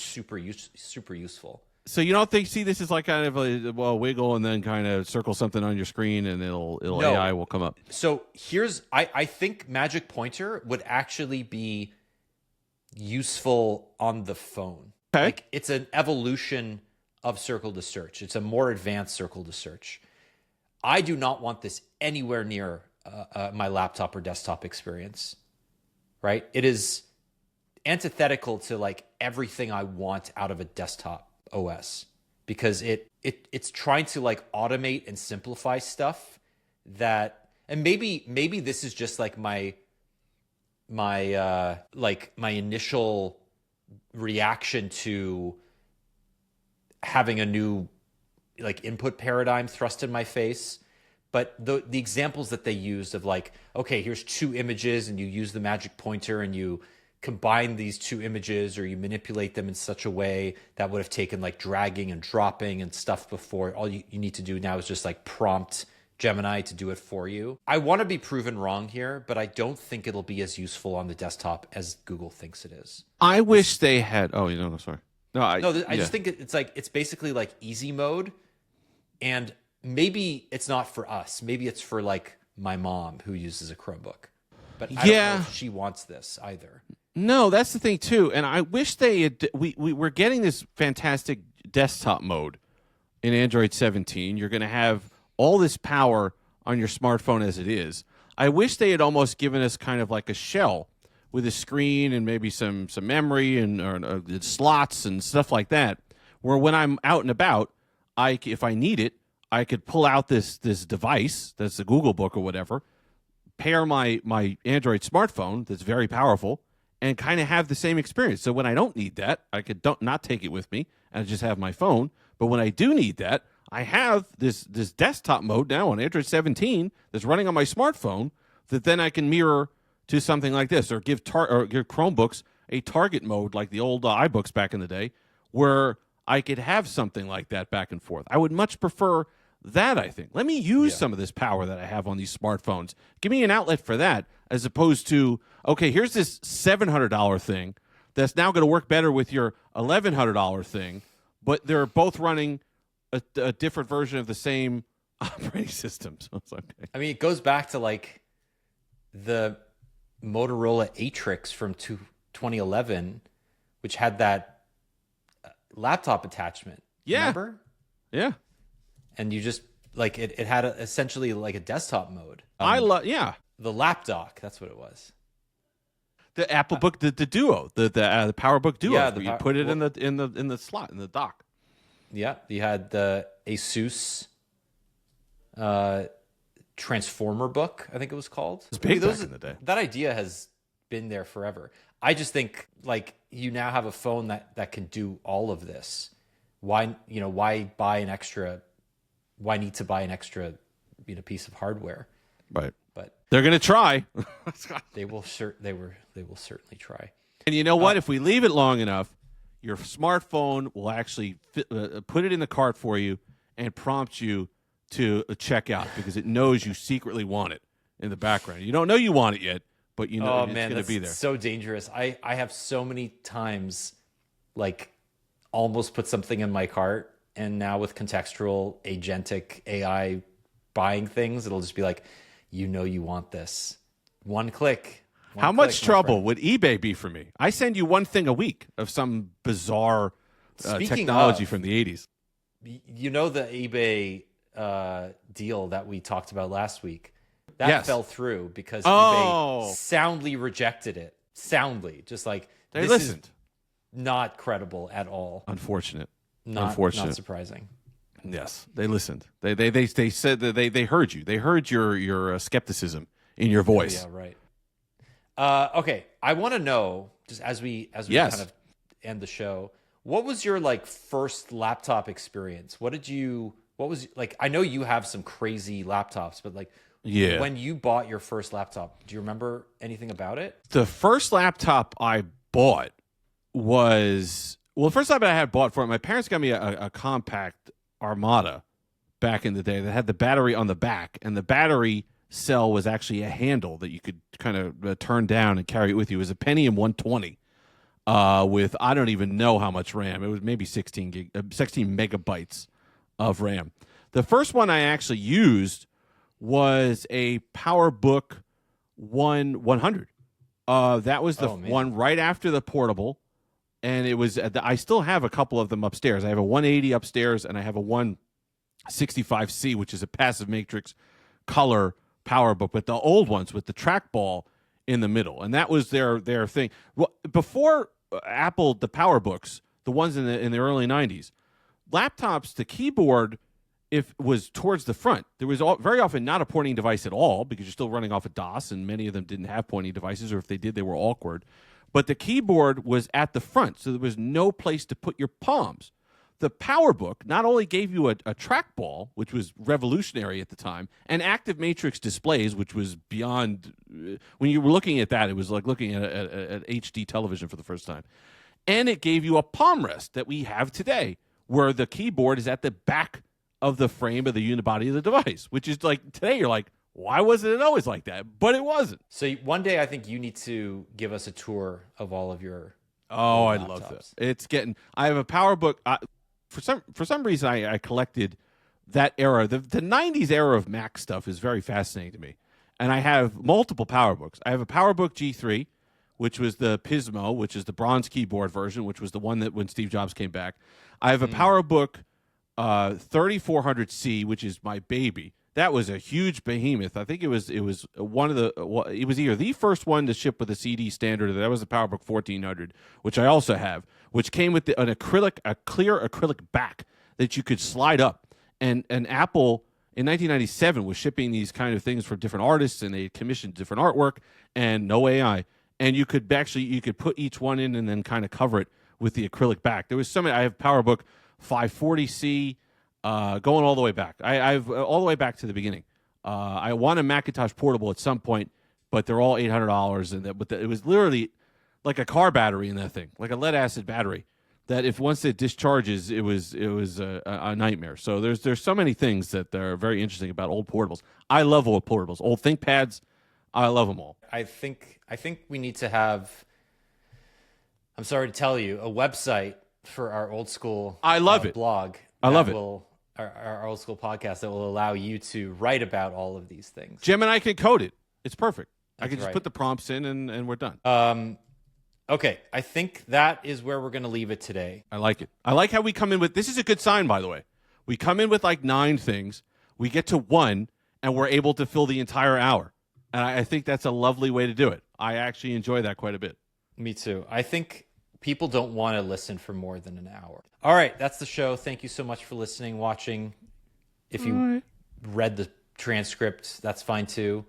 super useful. So you don't think this is like kind of a wiggle and then kind of circle something on your screen and it'll No. AI will come up. So I think Magic Pointer would actually be useful on the phone. Okay. Like it's an evolution of circle to search. It's a more advanced circle to search. I do not want this anywhere near my laptop or desktop experience, right? It is antithetical to like everything I want out of a desktop OS because it's trying to like automate and simplify stuff that, and maybe this is just like my initial reaction to having a new like input paradigm thrust in my face. But the examples that they used of like, okay, here's two images and you use the magic pointer and you combine these two images or you manipulate them in such a way that would have taken like dragging and dropping and stuff before. All you need to do now is just like prompt Gemini to do it for you. I want to be proven wrong here, but I don't think it'll be as useful on the desktop as Google thinks it is. I wish they had. Oh, sorry. I just think it's basically like easy mode, and maybe it's not for us. Maybe it's for like my mom who uses a Chromebook, but I don't know if she wants this either. No, that's the thing too. And I wish they had. We're getting this fantastic desktop mode in Android 17. You're going to have all this power on your smartphone as it is. I wish they had almost given us kind of like a shell with a screen and maybe some memory and slots and stuff like that, where when I'm out and about, if I need it, I could pull out this device that's the Googlebook or whatever, pair my Android smartphone that's very powerful, and kind of have the same experience. So when I don't need that, I could not take it with me and just have my phone. But when I do need that, I have this desktop mode now on Android 17 that's running on my smartphone that then I can mirror to something like this, or give Chromebooks a target mode like the old iBooks back in the day, where I could have something like that back and forth. I would much prefer that, I think. Let me use some of this power that I have on these smartphones. Give me an outlet for that, as opposed to, okay, here's this $700 thing that's now going to work better with your $1,100 thing, but they're both running a different version of the same operating system. So it's okay. I mean, it goes back to like the Motorola Atrix from 2011, which had that laptop attachment. Yeah. Remember? Yeah. And you just like it had essentially like a desktop mode. The lapdock, that's what it was. The Apple Book, the Duo, the PowerBook Duo. Yeah, where you put it in the slot in the dock. Yeah, you had the Asus Transformer book, I think it was called. It was big back in the day. That idea has been there forever. I just think like you now have a phone that can do all of this. Why buy an extra? Why need to buy an extra piece of hardware? Right. But they're going to try. They will certainly try. And you know what? If we leave it long enough, your smartphone will actually put it in the cart for you and prompt you to check out because it knows you secretly want it in the background. You don't know you want it yet, but you know it's going to be there. So dangerous. I have so many times like almost put something in my cart, and now with contextual agentic AI buying things, it'll just be like, you want this. One click. How much trouble would eBay be for me? I send you one thing a week of some bizarre technology from the 80s. You know the eBay deal that we talked about last week? That fell through because eBay soundly rejected it. Soundly. Just like, they listened. Not credible at all. Unfortunate. Not surprising. Yes, they listened. They said that they heard you. They heard your skepticism in your voice. Yeah, right. Okay, I want to know, just as we kind of end the show, what was your like first laptop experience? What was like? I know you have some crazy laptops, but like, when you bought your first laptop, do you remember anything about it? The first laptop I bought was the first laptop I had bought for it. My parents got me a compact Armada back in the day that had the battery on the back, and the battery cell was actually a handle that you could kind of turn down and carry it with you. It was a Pentium 120. with I don't even know how much RAM. It was maybe 16 megabytes of RAM. The first one I actually used was a PowerBook 100. That was the one right after the portable, and it was. I still have a couple of them upstairs. I have a 180 upstairs, and I have a 165C, which is a passive matrix color PowerBook, but the old ones with the trackball in the middle, and that was their thing. Well, before Apple, the PowerBooks, the ones in the early 90s, laptops, the keyboard, if was towards the front, there was very often not a pointing device at all because you're still running off a DOS, and many of them didn't have pointing devices, or if they did, they were awkward. But the keyboard was at the front, so there was no place to put your palms. The PowerBook not only gave you a trackball, which was revolutionary at the time, and active matrix displays, which was beyond. When you were looking at that, it was like looking at HD television for the first time. And it gave you a palm rest that we have today, where the keyboard is at the back of the frame of the unibody of the device, which is like today you're like, why wasn't it always like that? But it wasn't. So one day I think you need to give us a tour of all of your I'd love this. It's getting. I have a PowerBook. For some reason, I collected that era. The 90s era of Mac stuff is very fascinating to me. And I have multiple PowerBooks. I have a PowerBook G3, which was the Pismo, which is the bronze keyboard version, which was the one that when Steve Jobs came back. I have a PowerBook 3400C, which is my baby. That was a huge behemoth. I think it was one of it was either the first one to ship with a CD standard, or that was the PowerBook 1400, which I also have, which came with a clear acrylic back that you could slide up. And Apple in 1997 was shipping these kind of things for different artists, and they commissioned different artwork and no AI. And you could put each one in and then kind of cover it with the acrylic back. There was so many. I have PowerBook 540C, going all the way back. I've all the way back to the beginning. I want a Macintosh portable at some point, but they're all $800, and it was literally like a car battery in that thing, like a lead acid battery. That if once it discharges, it was a nightmare. So there's so many things that are very interesting about old portables. I love old portables, old ThinkPads. I love them all. I think we need to have. I'm sorry to tell you, a website for our old school. I love it. Blog. I love it. Our old school podcast that will allow you to write about all of these things. Gemini can code it. It's perfect. I can just right. put the prompts in and we're done. Okay, I think that is where we're going to leave it today. I like it. I like how we come in with, this is a good sign, by the way. We come in with like 9 things. We get to 1, and we're able to fill the entire hour. And I think that's a lovely way to do it. I actually enjoy that quite a bit. Me too. I think people don't want to listen for more than an hour. All right, that's the show. Thank you so much for listening, watching. If you read the transcript, that's fine too.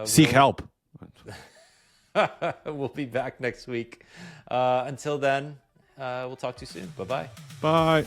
Seek help. We'll be back next week. Until then, we'll talk to you soon. Bye-bye. Bye.